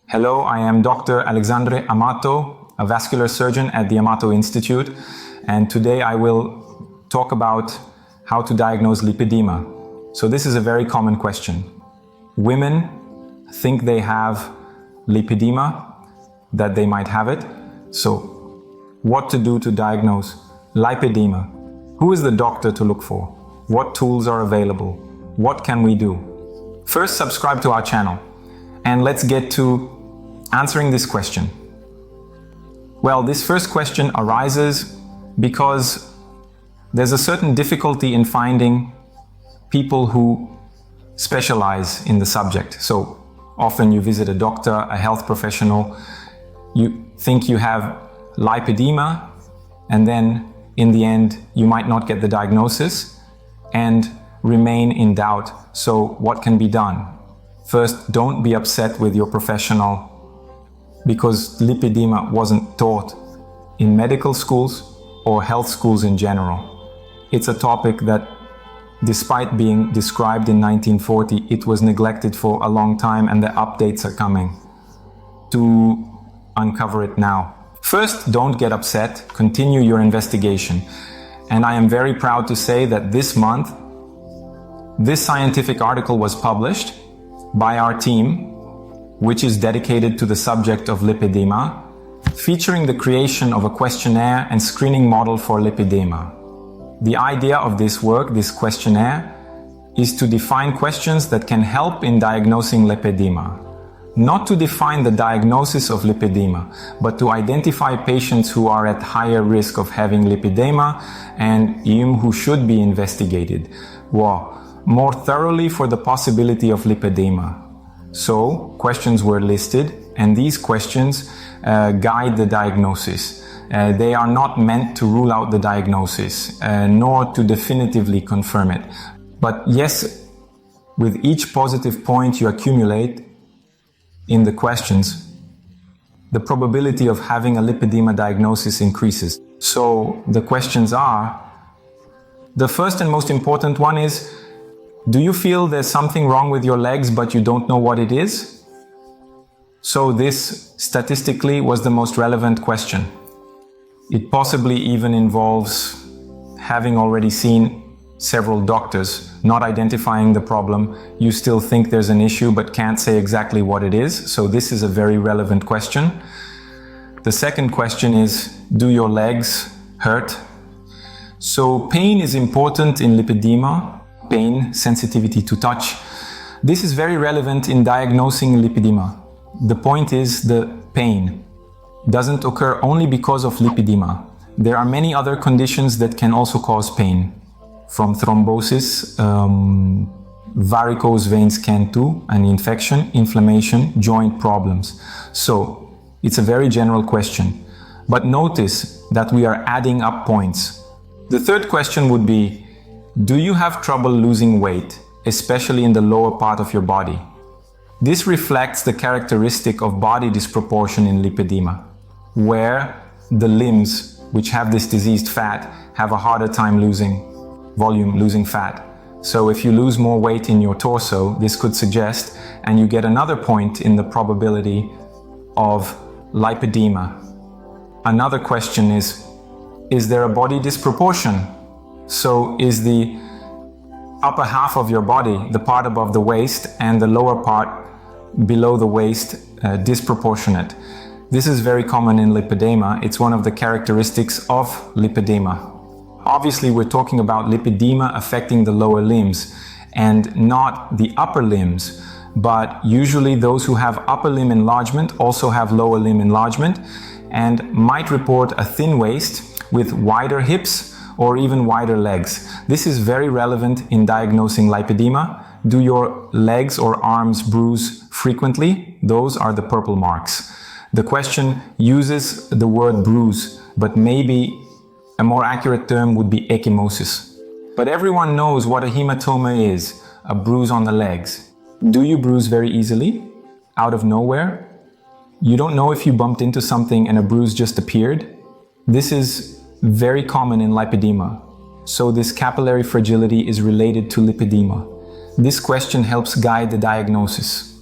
Hello, I am Dr. Alexandre Amato, a vascular surgeon at the Amato Institute, and today I will talk about how to diagnose lipedema. So this is a very common question. Women think they have lipedema, that they might have it. So what to do to diagnose lipedema? Who is the doctor to look for? What tools are available? What can we do? First, subscribe to our channel and let's get to answering this question. Well, this first question arises because there's a certain difficulty in finding people who specialize in the subject. So often you visit a doctor, a health professional, you think you have lipedema, and then in the end you might not get the diagnosis and remain in doubt. So what can be done? First, don't be upset with your professional because lipedema wasn't taught in medical schools or health schools in general. It's a topic that, despite being described in 1940, it was neglected for a long time, and the updates are coming to uncover it now. First, don't get upset, continue your investigation. And I am very proud to say that this month, this scientific article was published by our team, which is dedicated to the subject of lipedema, featuring the creation of a questionnaire and screening model for lipedema. The idea of this work, this questionnaire, is to define questions that can help in diagnosing lipedema. Not to define the diagnosis of lipedema, but to identify patients who are at higher risk of having lipedema and who should be investigated more thoroughly for the possibility of lipedema. So, questions were listed, and these questions guide the diagnosis. They are not meant to rule out the diagnosis, nor to definitively confirm it. But yes, with each positive point you accumulate in the questions, the probability of having a lipedema diagnosis increases. So, the questions are, the first and most important one is, do you feel there's something wrong with your legs but you don't know what it is? So this statistically was the most relevant question. It possibly even involves having already seen several doctors, not identifying the problem. You still think there's an issue but can't say exactly what it is. So this is a very relevant question. The second question is, do your legs hurt? So pain is important in lipedema. Pain, sensitivity to touch. This is very relevant in diagnosing lipedema. The point is, the pain doesn't occur only because of lipedema. There are many other conditions that can also cause pain, from thrombosis, varicose veins can too, an infection, inflammation, joint problems. So it's a very general question, but notice that we are adding up points. The third question would be, do you have trouble losing weight, especially in the lower part of your body? This reflects the characteristic of body disproportion in lipedema, where the limbs, which have this diseased fat, have a harder time losing volume, losing fat. So if you lose more weight in your torso, this could suggest, and you get another point in the probability of lipedema. Another question is there a body disproportion? So is the upper half of your body, the part above the waist, and the lower part below the waist disproportionate? This is very common in lipedema. It's one of the characteristics of lipedema. Obviously, we're talking about lipedema affecting the lower limbs and not the upper limbs, but usually those who have upper limb enlargement also have lower limb enlargement and might report a thin waist with wider hips or even wider legs. This is very relevant in diagnosing lipedema. Do your legs or arms bruise frequently? Those are the purple marks. The question uses the word bruise, but maybe a more accurate term would be ecchymosis. But everyone knows what a hematoma is, a bruise on the legs. Do you bruise very easily, out of nowhere? You don't know if you bumped into something and a bruise just appeared? This is very common in lipedema. So this capillary fragility is related to lipedema. This question helps guide the diagnosis.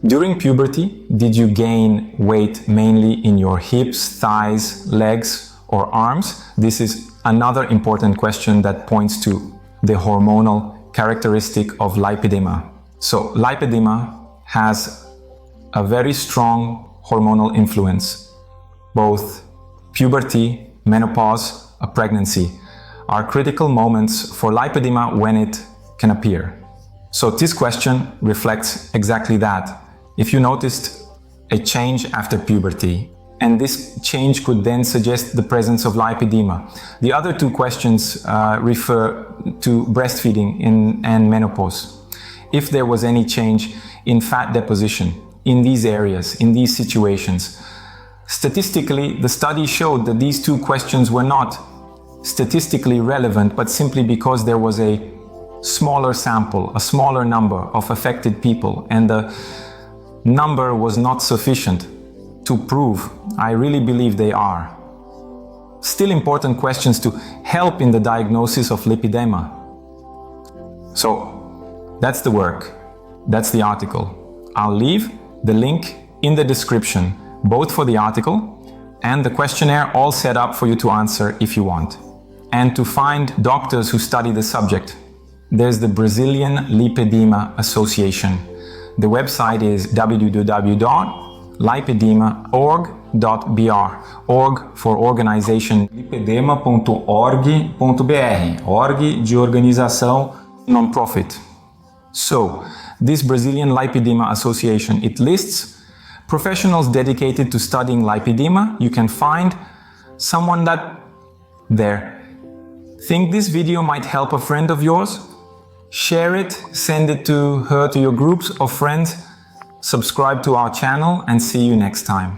During puberty, did you gain weight mainly in your hips, thighs, legs, or arms? This is another important question that points to the hormonal characteristic of lipedema. So, lipedema has a very strong hormonal influence. Both puberty, menopause, a pregnancy are critical moments for lipedema when it can appear. So this question reflects exactly that. If you noticed a change after puberty, and this change could then suggest the presence of lipedema. The other two questions refer to breastfeeding and menopause. If there was any change in fat deposition in these areas, in these situations. Statistically, the study showed that these two questions were not statistically relevant, but simply because there was a smaller sample, a smaller number of affected people, and the number was not sufficient to prove. I really believe they are still important questions to help in the diagnosis of lipedema. So that's the work, that's the article. I'll leave the link in the description, both for the article and the questionnaire, all set up for you to answer if you want. And to find doctors who study the subject, there's the Brazilian Lipedema Association. The website is www.lipedema.org.br, org for organization, lipedema.org.br, org de organização, non-profit. So, this Brazilian Lipedema Association, it lists professionals dedicated to studying lipedema. You can find someone that there. Think this video might help a friend of yours? Share it, send it to her, to your groups of friends, subscribe to our channel, and see you next time.